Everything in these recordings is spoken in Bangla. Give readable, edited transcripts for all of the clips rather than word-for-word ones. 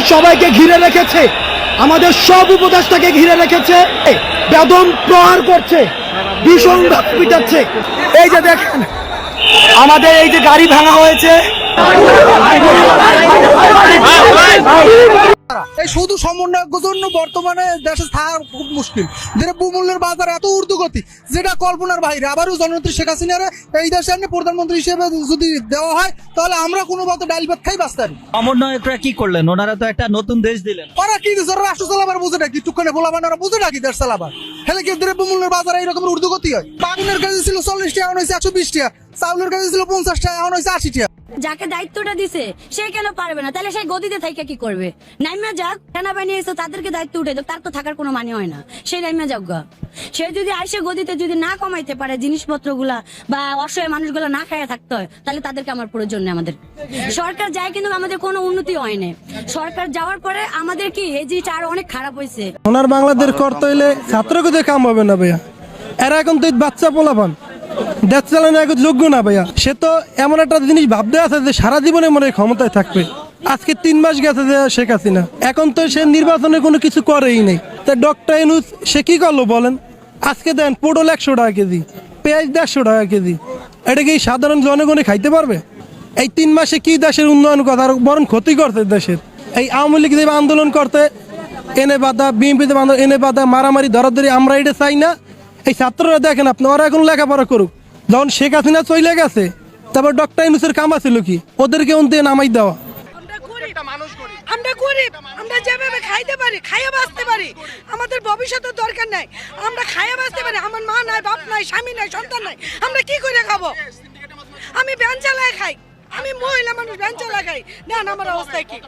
আমাদের সবাইকে ঘিরে রেখেছে, আমাদের সব উপদেষ্টাকে ঘিরে রেখেছে, বেদম প্রহার করছে, ভীষণ পিটাচ্ছে। এই যে দেখেন আমাদের এই যে গাড়ি ভাঙা হয়েছে, এই শুধু সমন্বয়ের জন্য বর্তমানে দেশে থাকা খুব মুশকিল। দ্রব্যমূল্যের বাজার এত ঊর্ধ্বগতি যেটা কল্পনার বাইরে। আবারও জননেত্রী শেখ হাসিনার এই দেশে প্রধানমন্ত্রী হিসেবে যদি দেওয়া হয় তাহলে আমরা কোনো মতো ডাইল ভাত খাই বাঁচতে পারি। সমন্বয়করা কি করলেন? ওনারা তো একটা নতুন দেশ দিলেন। ওরা কি দিচ্ছে? ওরা রাষ্ট্র চালাবার বুঝে নাকি? টুকখানে বলাবান ওরা বুঝে নাকি দেশ চালাবার? হেলে কি দ্রব্যমূল্যের বাজারে এইরকম ঊর্ধ্বগতি হয়? বাগুনের কেজি ছিল 40 টাকা, এখন হয়েছে 120 টাকা। চাউলের কেজি ছিল 50 টাকা, এখন হয়েছে 80 টাকা। যাকে দায়িত্বটা দিছে সে কেন পারবে না? তাহলে সে গদিতে থেকে কি করবে? নাইমা যাক, সেনাবাহিনী এসে তাদেরকে দায়িত্ব উঠে যাক, তার তো থাকার কোনো মানে হয় না। সে নাইমা যাক গা। সে যদি আইসে গদিতে যদি না কমাইতে পারে জিনিসপত্র গুলা বা অসহায় মানুষগুলা না খাইয়া থাকতে হয়, তাহলে তাদেরকে আমার প্রয়োজন নেই। আমাদের সরকার যায় কিন্তু আমাদের কোনো উন্নতি হয় না। সরকার যাওয়ার পরে আমাদের কি এই জিনিসটা আরো অনেক খারাপ হয়েছে। ওনার বাংলাদেশ করতে হইলে ছাত্রকে দিয়ে কাম হবে না ভাইয়া। এরা এখন তো বাচ্চা পোলাপান, দেশ চালানো এখন যোগ্য না ভাইয়া। সে তো এমন একটা জিনিস ভাবতে আছে যে সারা জীবনে মনে হয় ক্ষমতায় থাকবে। আজকে 3 মাস গেছে যে শেখ হাসিনা, এখন তো সে নির্বাচনে কোনো কিছু করেই নেই। তা ডক্টর ইউনূস সে কি করলো বলেন? আজকে দেন পটল 100 টাকা কেজি, পেঁয়াজ 150 টাকা কেজি। এটা কি সাধারণ জনগণে খাইতে পারবে? এই 3 মাসে কি দেশের উন্নয়ন কথা, আর বরং ক্ষতি করছে দেশের। এই আওয়ামী লীগ যে আন্দোলন করতে এনে বাধা, বিএনপি এনে বাধা, মারামারি ধরাধরি, আমরা এটা চাই না। এই ছাত্ররা দেখেন আপনি, ওরা এখন লেখাপড়া করুক। যখন শেখ হাসিনা চলে গেছে তারপর ডক্টর ইউনূসের কাম আছিল কি? ওদেরকে অন্তে নামাই দেওয়া। আমরা গরিব, আমরা যেভাবে খাইতে পারি খাইয়া বাঁচতে পারি, আমাদের ভবিষ্যতের দরকার নাই। আমরা খাইয়া বাঁচতে পারি, আমার মা নাই, বাপ নাই, স্বামী নাই, সন্তান নাই, আমরা কি করে খাবো? আমি ভ্যান চালায় খাই, আমি মহিলা মানুষ ভ্যান চালা খাই। দেন আমার অবস্থায় কি?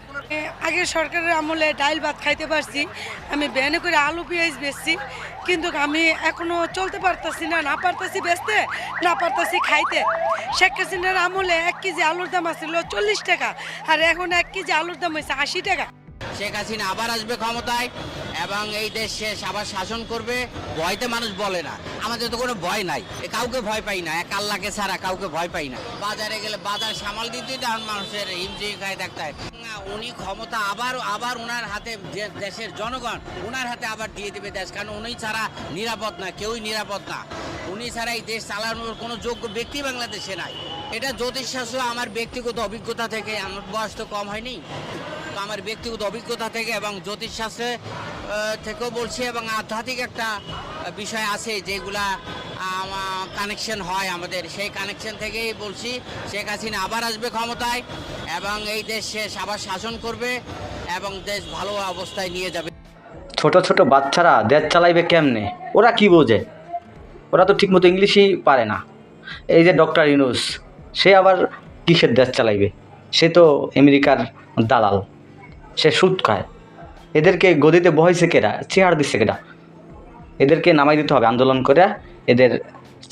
আগে সরকারের আমলে ডাইল ভাত খাইতে পারছি, আমি ভ্যানে করে আলু পেঁয়াজ বেচছি, কিন্তু আমি এখনো চলতে পারতাছি না, না পারতাছি বেচতে, না পারতাছি খাইতে। শেখ হাসিনার আমলে 1 কেজি আলুর দাম আছিল 40 টাকা, আর এখন 1 কেজি আলুর দাম হয়েছে 80 টাকা। শেখ হাসিনা আবার আসবে ক্ষমতায় এবং এই দেশ শেষ আবার শাসন করবে। ভয়তে মানুষ বলে না, আমাদের তো কোনো ভয় নাই, কাউকে ভয় পাই না, এক আল্লাহকে ছাড়া কাউকে ভয় পাই না। বাজারে গেলে বাজার সামাল দিতে তখন মানুষের হিমজিম গায়ে থাকতে হয়। উনি ক্ষমতা আবার ওনার হাতে, যে দেশের জনগণ ওনার হাতে আবার দিয়ে দেবে দেশ, কারণ উনি ছাড়া নিরাপদ না, কেউই নিরাপদ না। উনি ছাড়া এই দেশ চালানোর কোনো যোগ্য ব্যক্তি বাংলাদেশে নাই। এটা জ্যোতিষশাস্ত্র আমার ব্যক্তিগত অভিজ্ঞতা থেকে, আমার বয়স তো কম হয়নি, তো আমার ব্যক্তিগত অভিজ্ঞতা থেকে এবং জ্যোতিষশাস্ত্রে থেকেও বলছি, এবং আধ্যাত্মিক একটা বিষয় আছে যেগুলা কানেকশন হয় আমাদের, সেই কানেকশন থেকেই বলছি শেখ হাসিনা আবার আসবে ক্ষমতায় এবং এই দেশ শেষ আবার শাসন করবে এবং দেশ ভালো অবস্থায় নিয়ে যাবে। ছোট ছোট বাচ্চারা দেশ চালাইবে কেমনে? ওরা কি বোঝে? ওরা তো ঠিকমতো ইংলিশই পারে না। এই যে ডক্টর ইউনূস, সে আবার কিসের দেশ চালাইবে? সে তো আমেরিকার দালাল, সে সুদ খায়। এদেরকে গদিতে বহাইছে কেরা? চেয়ার দিচ্ছে কেরা? এদেরকে নামাই দিতে হবে, আন্দোলন করে এদের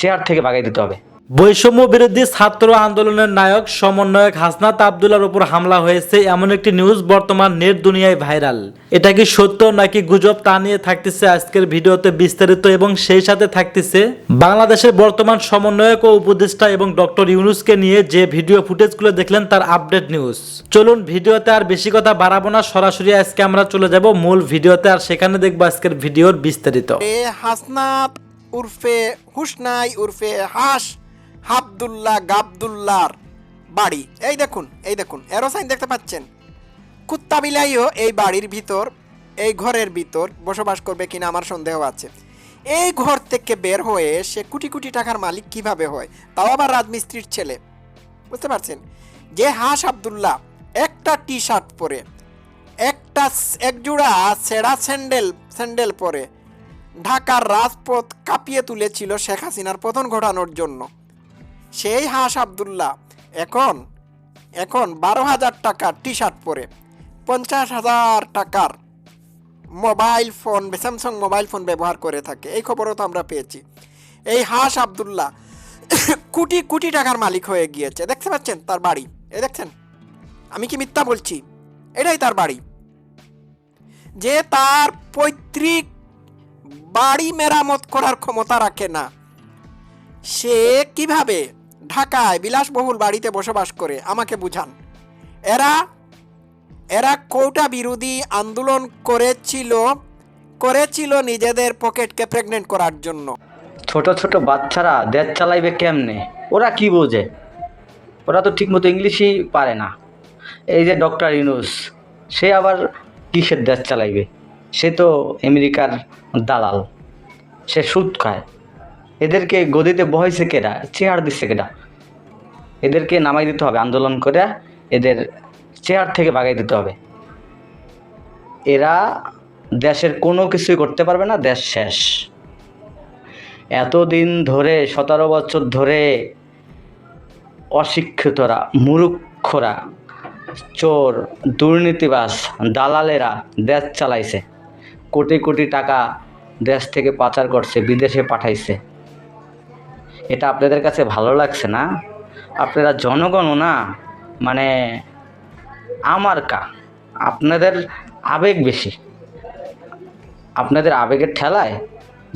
চেয়ার থেকে ভাগাই দিতে হবে। বৈষম্য বিরোধী ছাত্র আন্দোলনের নায়ক সমন্বয়ক হাসনাত আবদুল্লাহর উপর হামলা হয়েছে, এমন একটি নিউজ বর্তমান নেট দুনিয়ায় ভাইরাল। এটা কি সত্য নাকি গুজব, তা নিয়ে থাকতেছে আজকের ভিডিওতে বিস্তারিত, এবং সেই সাথে থাকতেছে বাংলাদেশের বর্তমান সমন্বয়ক ও উপদেষ্টা এবং ডক্টর ইউনূসকে নিয়ে যে ভিডিও ফুটেজগুলো দেখলেন তার আপডেট নিউজ। চলুন ভিডিওতে আর বেশি কথা বাড়াবো না, সরাসরি আজকে আমরা চলে যাব মূল ভিডিওতে, আর সেখানে দেখবো আজকের ভিডিওর বিস্তারিত। হাসনাত উর্ফে হুসনাই উর্ফে হাস আব্দুল্লাহ গাবদুল্লাহর বাড়ি। এই দেখুন এরো সাইন দেখতে পাচ্ছেন। কুত্তা বিলাইও এই বাড়ির ভিতর, এই ঘরের ভিতর বসবাস করবে কিনা আমার সন্দেহ আছে। এই ঘর থেকে বের হয়ে সে কোটি কোটি টাকার মালিক কিভাবে হয়, তাও আবার রাজমিস্ত্রির ছেলে। বুঝতে পারছেন? যে হাস আব্দুল্লাহ একটা টি শার্ট পরে, একজোড়া ছেঁড়া স্যান্ডেল পরে ঢাকার রাজপথ কাঁপিয়ে তুলেছিল শেখ হাসিনার পতন ঘটানোর জন্য, সেই হাস আব্দুল্লাহ এখন 12,000 টাকার টি শার্ট পরে 50,000 টাকার mobile phone, Samsung mobile phone ব্যবহার করে থাকে। এই খবরও তো আমরা পেয়েছি। এই হাস আব্দুল্লাহ কোটি কোটি টাকার মালিক হয়ে গিয়েছে। দেখতে পাচ্ছেন তার বাড়ি? এই দেখছেন, আমি কি মিথ্যা বলছি? এটাই তার বাড়ি। যে তার পৈতৃক বাড়ি মেরামত করার ক্ষমতা রাখে না, সে কিভাবে ঢাকায় বিলাসবহুল বাড়িতে বসবাস করে আমাকে বুঝান। এরা কোটা বিরোধী আন্দোলন করেছিল নিজেদের পকেটকে প্রেগনেন্ট করার জন্য। ছোট ছোট বাচ্চারা দেশ চালাইবে কেমনে? ওরা কি বোঝে? ওরা তো ঠিকমতো ইংলিশই পারে না। এই যে ডক্টর ইউনূস, সে আবার কিসের দেশ চালাইবে? সে তো আমেরিকার দালাল, সে সুদ খায়। এদেরকে গদিতে বহাইছে কেডা? চেয়ার দিচ্ছে কেডা? এদেরকে নামাই দিতে হবে, আন্দোলন করে এদের চেয়ার থেকে বাগাই দিতে হবে। এরা দেশের কোনো কিছুই করতে পারবে না, দেশ শেষ। এতদিন ধরে 17 বছর ধরে অশিক্ষিতরা, মূর্খরা, চোর, দুর্নীতিবাজ, দালালেরা দেশ চালাইছে, কোটি কোটি টাকা দেশ থেকে পাচার করছে, বিদেশে পাঠাইছে। এটা আপনাদের কাছে ভালো লাগছে না? আপনারা জনগণও না, মানে আমার আপনাদের আবেগ বেশি। আপনাদের আবেগের ঠেলায়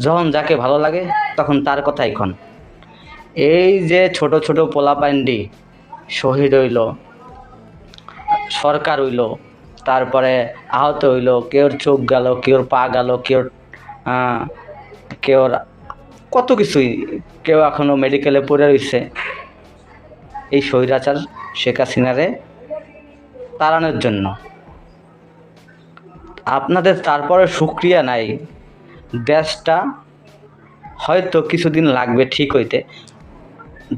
যখন যাকে ভালো লাগে তখন তার কথাই কন। এই যে ছোট ছোট পোলাপান্ডি শহীদ হইল, সরকার হইল, তারপরে আহত হইল, কেউর চোখ গেল, কেউর পা গেল, কেউর কত কিছুই, কেউ এখনও মেডিকেলে পড়ে রয়েছে। এই স্বৈরাচার শেখ হাসিনারে তাড়ানোর জন্য। আপনাদের তারপরে শুকরিয়া নাই। দেশটা হয়তো কিছুদিন লাগবে ঠিক হইতে।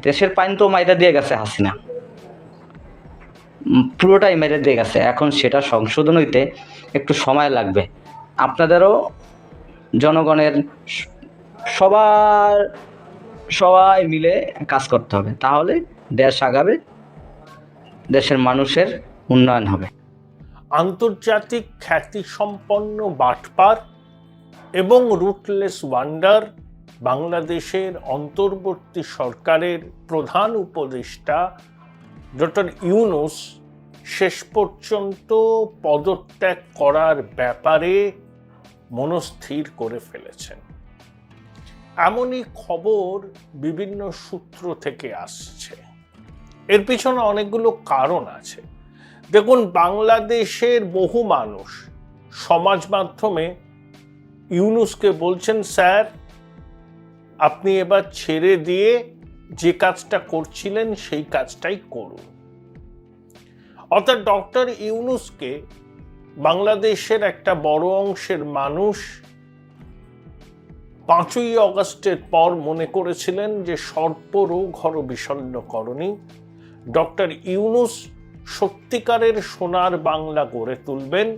দেশের পাইন তো মাইরা দিয়ে গেছে হাসিনা, পুরোটাই মেরে দিয়ে গেছে। এখন সেটা সংশোধন হইতে একটু সময় লাগবে। আপনাদেরও জনগণের সবাই মিলে কাজ করতে হবে, তাহলে দেশ আগাবে, দেশের মানুষের উন্নয়ন হবে। আন্তর্জাতিক খ্যাতিসম্পন্ন বাটপার এবং রুটলেস ওয়ান্ডার বাংলাদেশের অন্তর্বর্তী সরকারের প্রধান উপদেষ্টা ডক্টর ইউনূস শেষ পর্যন্ত পদত্যাগ করার ব্যাপারে মনস্থির করে ফেলেছেন। এমনই খবর বিভিন্ন সূত্র থেকে আসছে। এর পিছনে অনেকগুলো কারণ আছে। দেখুন, বাংলাদেশের বহু মানুষ সমাজ মাধ্যমে ইউনূসকে বলছেন, স্যার আপনি এবার ছেড়ে দিয়ে যে কাজটা করছিলেন সেই কাজটাই করুন। অর্থাৎ ডক্টর ইউনূসকে বাংলাদেশের একটা বড় অংশের মানুষ 5ই অগস্টের পর মনে করেছিলেন যে সর্পরোগ হরবিষণ্ণকরণী। ডক্টর ইউনূস সত্যিকারের সোনার বাংলা গড়ে তুলবেন,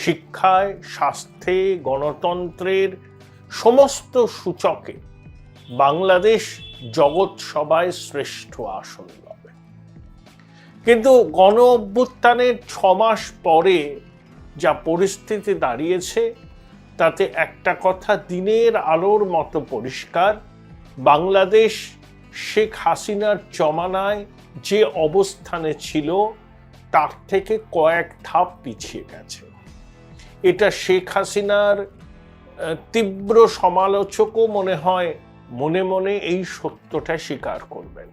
শিক্ষায়, স্বাস্থ্যে, গণতন্ত্রের সমস্ত সূচকে বাংলাদেশ জগৎ সভায় শ্রেষ্ঠ আসন পাবে। কিন্তু গণ অভ্যুত্থানের 6 মাস পরে যা পরিস্থিতি দাঁড়িয়েছে তাতে একটা কথা দিনের আলোর মতো পরিষ্কার, বাংলাদেশ শেখ হাসিনার জমানায় যে অবস্থানে ছিল তার থেকে কয়েক ধাপ পিছিয়ে গেছে। এটা শেখ হাসিনার তীব্র সমালোচকও মনে হয় মনে মনে এই সত্যটা স্বীকার করবেন।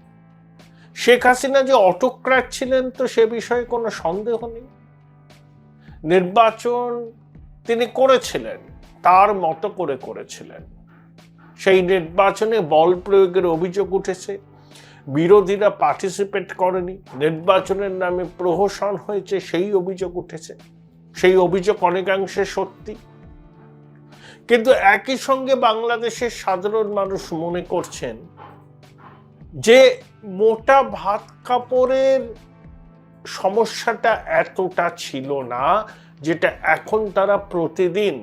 শেখ হাসিনা যে অটোক্র্যাট ছিলেন তো সে বিষয়ে কোনো সন্দেহ নেই। নির্বাচন তিনি করেছিলেন, তার মতো করে করেছিলেন। সেই নির্বাচনে বল প্রয়োগের অভিযোগ উঠেছে, বিরোধীরা পার্টিসিপেট করেনি, নির্বাচনের নামে প্রহসন হয়েছে, সেই অভিযোগ উঠেছে। সেই অভিযোগ অনেকাংশে সত্যি। কিন্তু একই সঙ্গে বাংলাদেশের সাধারণ মানুষ মনে করছেন যে মোটা ভাত কাপড়ের সমস্যাটা এতটা ছিল না যেটা এখন তারা প্রতিদিন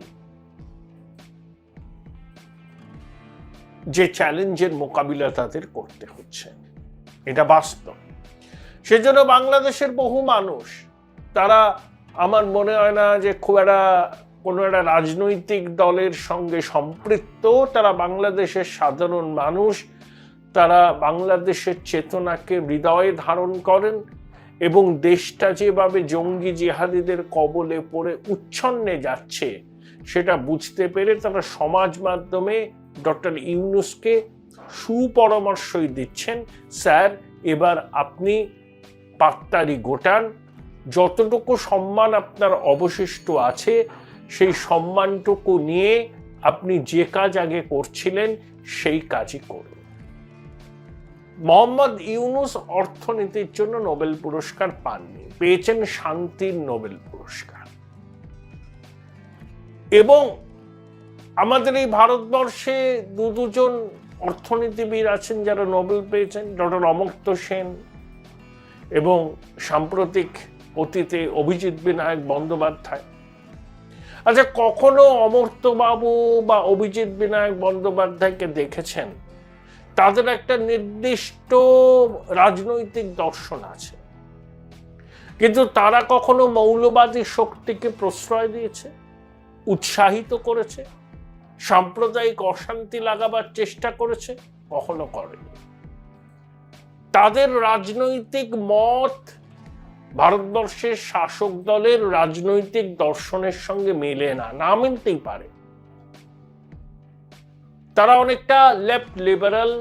যে চ্যালেঞ্জের মোকাবিলা তাদের করতে হচ্ছে, এটা বাস্তব। সেজন্য বাংলাদেশের বহু মানুষ, তারা আমার মনে হয় না যে খুব কোনো একটা রাজনৈতিক দলের সঙ্গে সম্পৃক্ত, তারা বাংলাদেশের সাধারণ মানুষ, তারা বাংলাদেশের চেতনাকে হৃদয়ে ধারণ করেন এবং দেশটা যেভাবে জঙ্গি জিহাদিদের কবলে পড়ে উচ্ছন্নে যাচ্ছে সেটা বুঝতে পেরে তারা সমাজ মাধ্যমে ডক্টর ইউনূসকে সুপরামর্শই দিচ্ছেন, স্যার এবার আপনি পাত্তারি গোটান, যতটুকু সম্মান আপনার অবশিষ্ট আছে সেই সম্মানটুকু নিয়ে আপনি যে কাজ আগে করছিলেন সেই কাজই করুন। মোহাম্মদ ইউনূস অর্থনীতির জন্য নোবেল পুরস্কার পাননি, পেয়েছেন শান্তির নোবেল পুরস্কার। এবং আমাদের এই ভারতবর্ষে দুজন অর্থনীতিবিদ আছেন যারা নোবেল পেয়েছেন, ডক্টর অমর্ত্য সেন এবং সাম্প্রতিক অতীতে অভিজিৎ বিনায়ক বন্দ্যোপাধ্যায়। আচ্ছা, কখনো অমর্ত্যবাবু বা অভিজিৎ বিনায়ক বন্দ্যোপাধ্যায়কে দেখেছেন? তাদের একটা নির্দিষ্ট রাজনৈতিক দর্শন আছে, কিন্তু তারা কখনো মৌলবাদী শক্তিকে প্রশ্রয় দিয়েছে, উৎসাহিত করেছে, সাম্প্রদায়িক অশান্তি লাগাবার চেষ্টা করেছে? কখনো করেনি। তাদের রাজনৈতিক মত ভারতবর্ষের শাসক দলের রাজনৈতিক দর্শনের সঙ্গে মেলে না, না মিলতেই পারে। তারা অনেকটা লেফট লিবারাল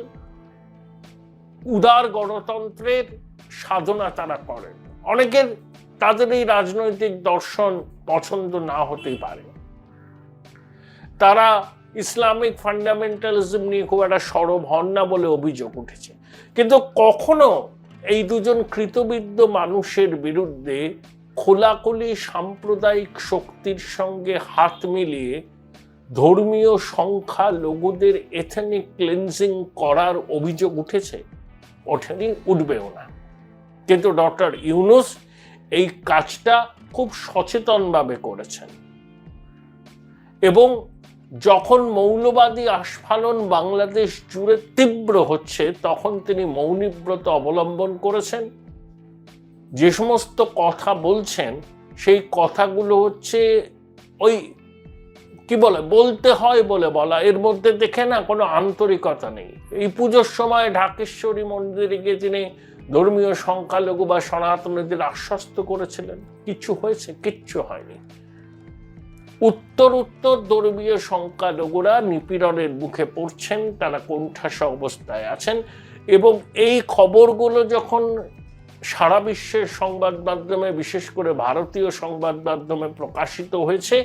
উদার গণতন্ত্রের সাধনা তারা করেন। অনেকের তাদের এই রাজনৈতিক দর্শন পছন্দ না হতেই পারে। তারা ইসলামিক ফান্ডামেন্টালিজম নিয়ে খুব একটা সরব হন না বলে অভিযোগ উঠেছে। কিন্তু কখনো এই দুজন কৃতবিদ্য মানুষের বিরুদ্ধে খোলাখুলি সাম্প্রদায়িক শক্তির সঙ্গে হাত মিলিয়ে ধর্মীয় সংখ্যালঘুদের এথনিক ক্লিনজিং করার অভিযোগ উঠেছে? ওঠেনি, উঠবেও না। কিন্তু ডক্টর ইউনূস এই কাজটা খুব সচেতনভাবে করেছেন এবং যখন মৌলবাদী আস্ফালন বাংলাদেশ জুড়ে তীব্র হচ্ছে তখন তিনি মৌনীব্রত অবলম্বন করেছেন। যে সমস্ত কথা বলছেন সেই কথাগুলো হচ্ছে ওই কি বলে, বলতে হয় বলে বলা, এর মধ্যে দেখে না কোনো আন্তরিকতা নেই। এই পুজোর সময় ঢাকেশ্বরী মন্দিরে গিয়ে তিনি ধর্মীয় সংখ্যালঘু বা সনাতনীদের আশ্বস্ত করেছিলেন। কিছু হয়েছে? কিচ্ছু হয়নি। উত্তর ধর্মীয় সংখ্যালঘুরা নিপীড়নের মুখে পড়ছেন, তারা কোণঠাসা অবস্থায় আছেন এবং এই খবরগুলো যখন সারা বিশ্বের সংবাদ মাধ্যমে, বিশেষ করে ভারতীয় সংবাদ মাধ্যমে প্রকাশিত হয়েছে,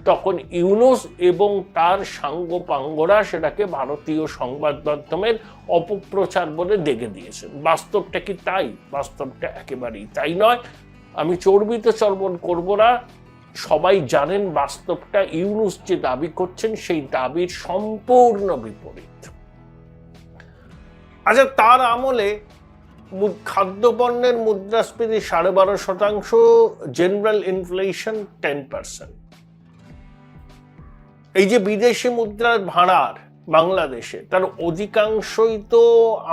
তখন ইউনূস এবং তার সাঙ্গপাঙ্গরা সেটাকে ভারতীয় সংবাদ মাধ্যমের অপপ্রচার বলে দেখে দিয়েছেন। বাস্তবটা কি তাই? বাস্তবটা একেবারেই তাই নয়। আমি চর্বিত চর্বণ করব না, সবাই জানেন বাস্তবটা ইউনূস যে দাবি করছেন সেই দাবির সম্পূর্ণ বিপরীত। আচ্ছা, তার আমলে খাদ্যপণ্যের মুদ্রাস্ফীতি 12.5%, জেনারেল ইনফ্লেশন 10%। এই যে বিদেশি মুদ্রার ভাড়ার বাংলাদেশে, তার অধিকাংশই তো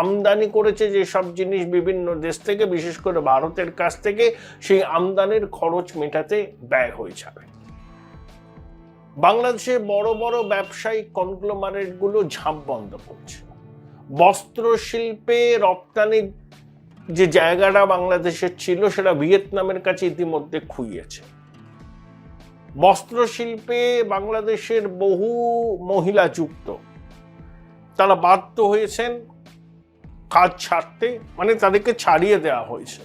আমদানি করেছে যেসব জিনিস বিভিন্ন দেশ থেকে, বিশেষ করে ভারতের কাছ থেকে, সেই আমদানির খরচ মেটাতে ব্যয় হয়ে যাবে। বাংলাদেশের বড় বড় ব্যবসায়িক কনগ্লোমারেটগুলো ঝাঁপ বন্ধ করছে। বস্ত্র শিল্পে রপ্তানির যে জায়গাটা বাংলাদেশের ছিল সেটা ভিয়েতনামের কাছে ইতিমধ্যে খুইয়েছে। বস্ত্র শিল্পে বাংলাদেশের বহু মহিলা যুক্ত, তারা বাধ্য হয়েছেন কাজ ছাড়তে, মানে তাদেরকে ছাড়িয়ে দেওয়া হয়েছে।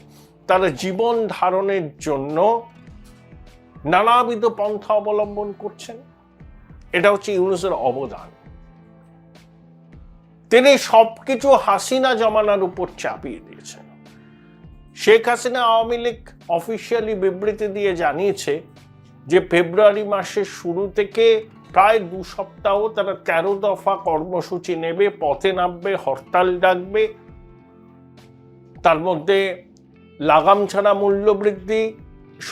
তারা জীবন ধারণের জন্য নানাবিধ পন্থা অবলম্বন করছেন। এটা হচ্ছে ইউনূসের অবদান। তিনি সবকিছু হাসিনা জমানার উপর চাপিয়ে দিয়েছেন। শেখ হাসিনা আওয়ামী লীগ অফিসিয়ালি বিবৃতি দিয়ে জানিয়েছে যে ফেব্রুয়ারি মাসের শুরু থেকে প্রায় 2 সপ্তাহ তারা 13 দফা কর্মসূচি নেবে, পথে নামবে, হরতাল ডাকবে। তার মধ্যে লাগাম ছাড়া মূল্যবৃদ্ধি,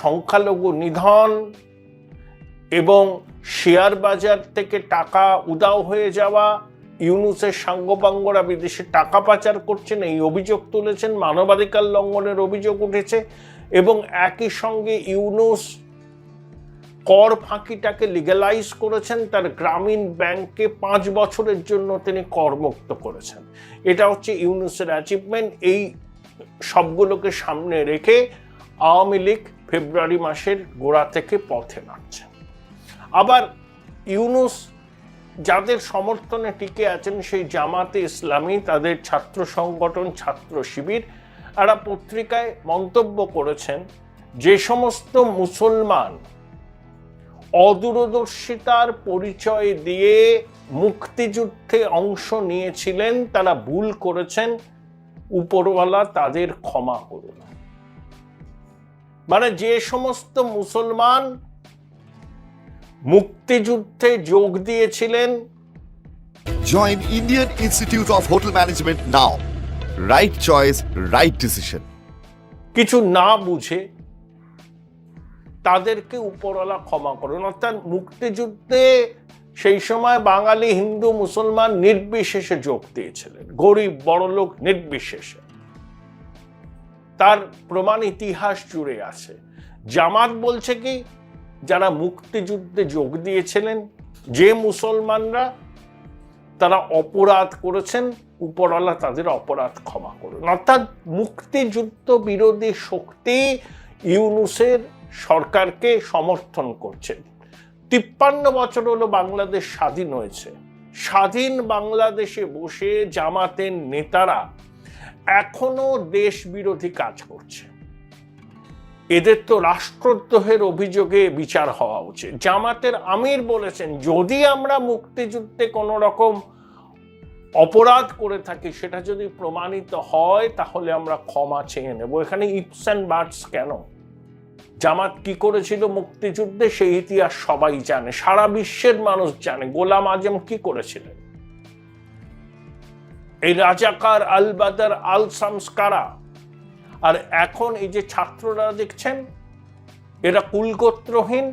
সংখ্যালঘু নিধন এবং শেয়ার বাজার থেকে টাকা উধাও হয়ে যাওয়া, ইউনূসের সাঙ্গপাঙ্গরা বিদেশে টাকা পাচার করছেন এই অভিযোগ তুলেছেন, মানবাধিকার লঙ্ঘনের অভিযোগ উঠেছে। এবং একই সঙ্গে ইউনূস কর ফাঁকিটাকে লিগ্যালাইজ করেছেন, তার গ্রামীণ ব্যাংকে 5 বছরের জন্য তিনি করমুক্ত করেছেন। এটা হচ্ছে ইউনূসের অ্যাচিভমেন্ট। এই সবগুলোকে সামনে রেখে আওয়ামী লীগ ফেব্রুয়ারি মাসের গোড়া থেকে পথে নামছে। আবার ইউনূস যাদের সমর্থনে টিকে আছেন সেই জামাতে ইসলামী, তাদের ছাত্র সংগঠন ছাত্র শিবির, এরা পত্রিকায় মন্তব্য করেছেন যে সমস্ত মুসলমান অদূরদর্শিতার পরিচয় দিয়ে মুক্তিযুদ্ধে অংশ নিয়েছিলেন তারা ভুল করেছেন, উপরওয়ালা তাদের ক্ষমা করুন। মানে যে সমস্ত মুসলমান মুক্তিযুদ্ধে যোগ দিয়েছিলেন, Join Indian Institute of Hotel Management now. Right choice, right decision. কিছু না বুঝে তাদেরকে উপরওয়ালা ক্ষমা করুন। অর্থাৎ মুক্তিযুদ্ধে সেই সময় বাঙালি হিন্দু মুসলমান নির্বিশেষে যোগ দিয়েছিলেন, গরিব বড়লোক নির্বিশেষে। তার প্রমাণ ইতিহাস জুড়ে আছে। জামাত বলছে কি, যারা মুক্তিযুদ্ধে যোগ দিয়েছিলেন, যে মুসলমানরা তারা অপরাধ করেছেন, উপরওয়ালা তাদের অপরাধ ক্ষমা করুন। অর্থাৎ মুক্তিযুদ্ধ বিরোধী শক্তি ইউনূসের সরকারকে সমর্থন করছে। 53 বছর হলো বাংলাদেশ স্বাধীন হয়েছে। স্বাধীন বাংলাদেশে বসে জামাতের নেতারা এখনো দেশ বিরোধী কাজ করছে। এদের তো রাষ্ট্রদ্রোহের অভিযোগে বিচার হওয়া উচিত। জামাতের আমির বলেছেন, যদি আমরা মুক্তিযুদ্ধে কোনো রকম অপরাধ করে থাকি, সেটা যদি প্রমাণিত হয় তাহলে আমরা ক্ষমা চেয়ে নেব। এখানে ইফস অ্যান্ড বাটস কেন? জামাত কি করেছিল মুক্তিযুদ্ধে সেই ইতিহাস সবাই জানে, সারা বিশ্বের মানুষ জানে। গোলাম আজম কি করেছিলেন? এই রাজাকার আল বাদার আল শামস-কারা। আর এখন এই যে ছাত্ররা দেখছেন, এরা কুলগোত্রহীন,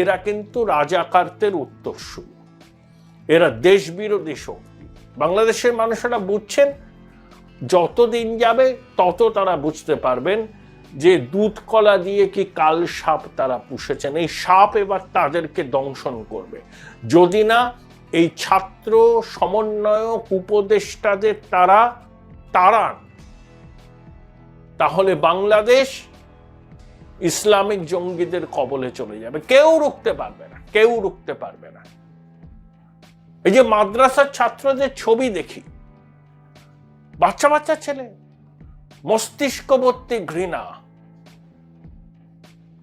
এরা কিন্তু রাজাকারদের উত্তরসূরি, এরা দেশ বিরোধী শক্তি। বাংলাদেশের মানুষেরা বুঝছেন, যত দিন যাবে তত তারা বুঝতে পারবেন যে দুধ কলা দিয়ে কি কাল সাপ তারা পুষেছেন। এই সাপ এবার তাদেরকে দংশন করবে যদি না এই ছাত্র সমন্বয়ক উপদেষ্টাদের তারা তাড়ান। তাহলে বাংলাদেশ ইসলামিক জঙ্গিদের কবলে চলে যাবে। কেউ রুখতে পারবে না, কেউ রুখতে পারবে না। এই যে মাদ্রাসার ছাত্রদের ছবি দেখি, বাচ্চা বাচ্চা ছেলে, মস্তিষ্কবর্তী ঘৃণা,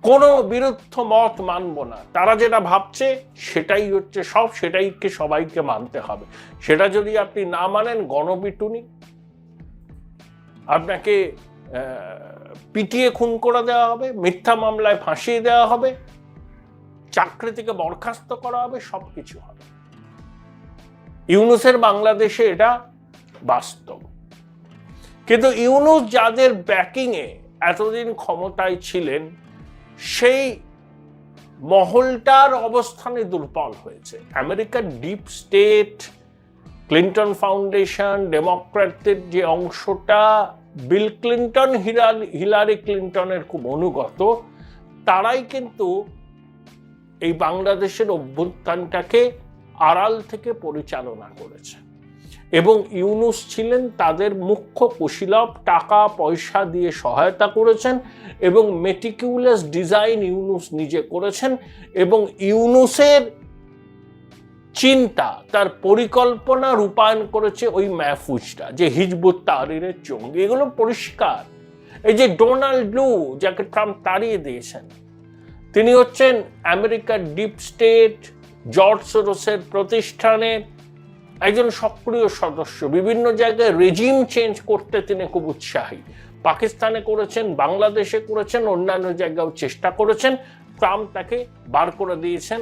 কোনো বিরুদ্ধ মত মানব না। তারা যেটা ভাবছে সেটাই হচ্ছে সব, সেটাইকে সবাইকে মানতে হবে। সেটা যদি আপনি না মানেন, গণপিটুনি, আপনাকে পিটিয়ে খুন করে দেওয়া হবে, মিথ্যা মামলায় ফাঁসিয়ে দেওয়া হবে, চাকরি থেকে বরখাস্ত করা হবে, সবকিছু হবে। ইউনূসের বাংলাদেশে এটা বাস্তব। কিন্তু ইউনূস যাদের ব্যাকিংয়ে এতদিন ক্ষমতায় ছিলেন, সেই মহলটার অবস্থানে দুর্বল হয়েছে। আমেরিকার ডিপ স্টেট, ক্লিন্টন ফাউন্ডেশন, ডেমোক্র্যাটদের যে অংশটা বিল ক্লিন্টন, হিলারি ক্লিন্টনের খুব অনুগত, তারাই কিন্তু এই বাংলাদেশের অভ্যুত্থানটাকে আড়াল থেকে পরিচালনা করেছে। এবং ইউনূস ছিলেন তাদের মুখ্য কুশীলব, টাকা পয়সা দিয়ে সহায়তা করেছেন এবং মেটিকিউলাস ডিজাইন ইউনূস নিজে করেছেন। এবং ইউনূসের চিন্তা, তার পরিকল্পনা রূপায়ণ করেছে ওই মাহফুজটা, যে হিজবুত তাহরিরের জঙ্গি। এগুলো পরিষ্কার। এই যে ডোনাল্ড লু, যাকে ট্রাম্প তাড়িয়ে দিয়েছেন, তিনি হচ্ছেন আমেরিকার ডিপ স্টেট, জর্জ সোরসের প্রতিষ্ঠানের একজন সক্রিয় সদস্য। বিভিন্ন জায়গায় রেজিম চেঞ্জ করতে তিনি খুব উৎসাহী। পাকিস্তানে করেছেন, বাংলাদেশে করেছেন, অন্যান্য জায়গাও চেষ্টা করেছেন। ট্রাম্প তাকে বার করে দিয়েছেন